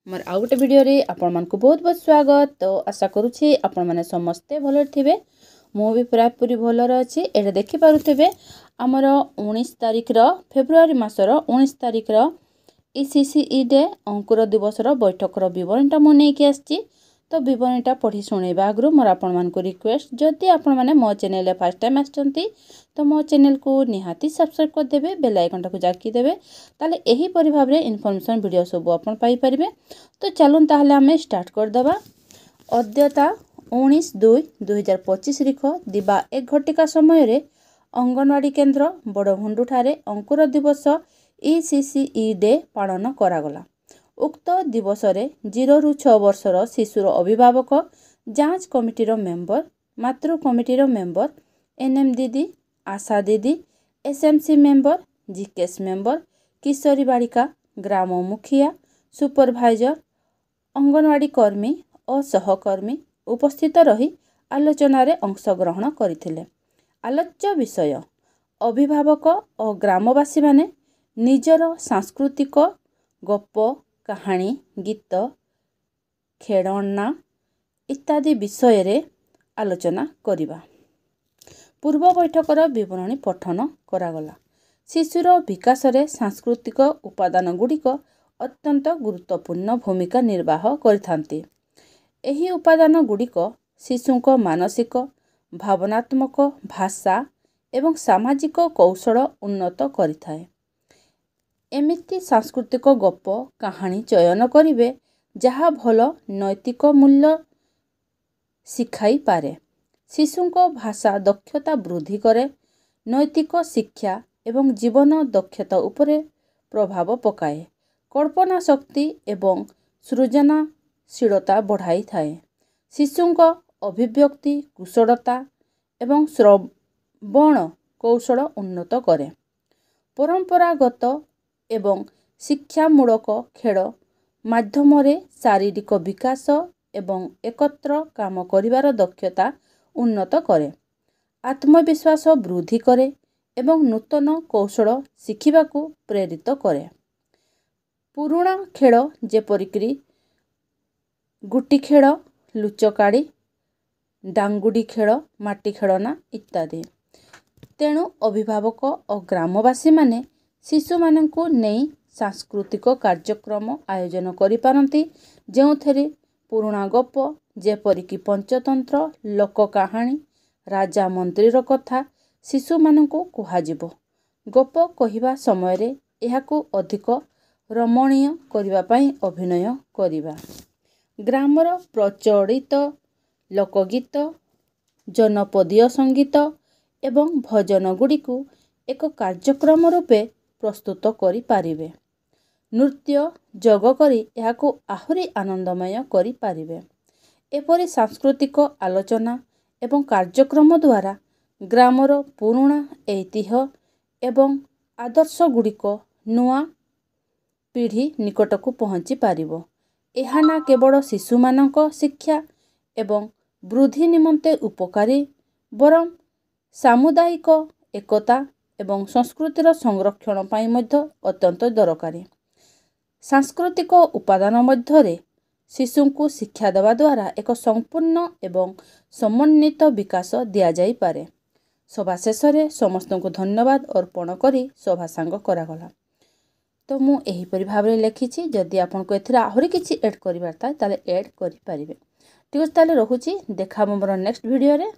मोर आउ गोटे भिडियो आपण मानक बहुत बहुत स्वागत। तो आशा करुँची आपण मैंने समस्ते भल थे। मु भी पूरा पूरी भलर अच्छी। ये देखिपे आमर 19 तारिख फेब्रुआरी मासर 19 तारिख ECCE डे अंकुर दिवस बैठकर बरणीटा मुझे आसी। तो बरणीटा पढ़ी शुणेबा आगु मोर आपण मानक रिक्वेस्ट, जदि आपण मैंने मो चैनल फर्स्ट टाइम आछंती तो मो चैनल को निहाती सब्सक्राइब करदेवे, बेल आइकन को जाकीदेवे, ताले एही परि भाव रे इनफॉरमेशन वीडियो सब आपण पाई परिबे। तो चलून ताहले आमे स्टार्ट करदबा। अद्यता 19/2/2025 रिख दिबा 1 घटिका समय रे अंगनवाड़ी केन्द्र बड़भुंडु ठारे अंकुर दिवस ECCE डे पालन करागला। उक्त दिवस रे 0 ରୁ 6 वर्षर शिशुर अभिभावक, जांच कमिटीर मेंबर, मातृ कमिटीर मेंबर, NM दीदी, आशा दीदी, SMC मेंबर, GKS मेंबर, किशोरी बालिका, ग्राम मुखिया, सुपरभाइजर, अंगनवाड़ी कर्मी और सहकर्मी उपस्थित रही आलोचना रे अंशग्रहण करथिले। आलोच्य विषय अभिभावक और ग्रामवासी माने निजर सांस्कृतिक गप, कहानी, गीत, खेलना इत्यादि विषय रे आलोचना करिबा। पूर्व बैठकर विवरणी पठन करागला। शिशुर विकास रे सांस्कृतिक उपादान गुड़िक अत्यंत गुरुत्वपूर्ण भूमिका निर्वाह करिथांती। एही उपादान गुड़िक शिशुक मानसिक, भावनात्मक, भाषा एवं सामाजिक कौशल उन्नत करिथाए। एमिति सांस्कृतिक गप, कहानी चयन करिवे जहा भल नैतिक मूल्य शिखाई पारे, शिशुक भाषा दक्षता वृद्धि करे, नैतिक शिक्षा एवं जीवन दक्षता उपरे प्रभाव पकाए, कल्पना शक्ति एवं सृजनशीलता बढ़ाई थाए, शिशुक अभिव्यक्ति कुशलता एवं श्रवण कौशल उन्नत करे। परंपरागत एवं शिक्षामूलक खेल माध्यम शारीरिक विकास एवं एकत्र काम करिवार दक्षता उन्नत करे, आत्मविश्वास वृद्धि करे एवं नूतन कौशल शिखिबाकू प्रेरित करे। पुराणा खेल जेपरिक गुटी खेल, लुचकाड़ी, डांगुडी खेल, माटी खेलना इत्यादि। तेणु अभिभावक और ग्रामवासी माने शिशु माननकू नहीं सांस्कृतिक कार्यक्रम आयोजन करि पारंती, जेउथेरे पुराणा गप जेपरिक पंचतंत्र, लोक कहानी, राजा मंत्रीर कथा शिशु माननकू कुहाजिबो। गप कहिबा समय रे एहाकू अधिक रमणीय करिबा पई अभिनय करिबा। ग्रामर प्रचलित लोकगीत, जनपदीय संगीत एवं भजन गुड़िकू एक कार्यक्रम रूपे प्रस्तुत करि पारिबे। नृत्य जोग करी एहाकू आहुरी आनंदमय करि पारिबे। एपरि सांस्कृतिक आलोचना एवं कार्यक्रम द्वारा ग्रामर पुराणा ऐतिह्य एवं आदर्श गुड़िक नुआ पीढ़ी निकटकू पहुँची पारिबो। एहा ना केवल शिशु मानक शिक्षा एवं वृद्धि निमंते उपकारी, बरं सामुदायिक एकता एवं संस्कृतिर संरक्षण पाई मध्य अत्यंत दरकारी। सांस्कृतिक उपादान मध्यरे शिशुंकू शिक्षा देवा द्वारा एक संपूर्ण एवं समन्वित विकास दिया जाई पारे। सभा शेष रे समस्त को धन्यवाद अर्पण करी सभा सांग करागला। तो मु एही परि भाबरे लेखिछि, जदि आपन को एथिरा आहुरी किछि ऐड करिवार ताले ऐड करि पारिबे। ठीक अछि, ताले रहुछि, देखा मोर नेक्स्ट वीडियो रे।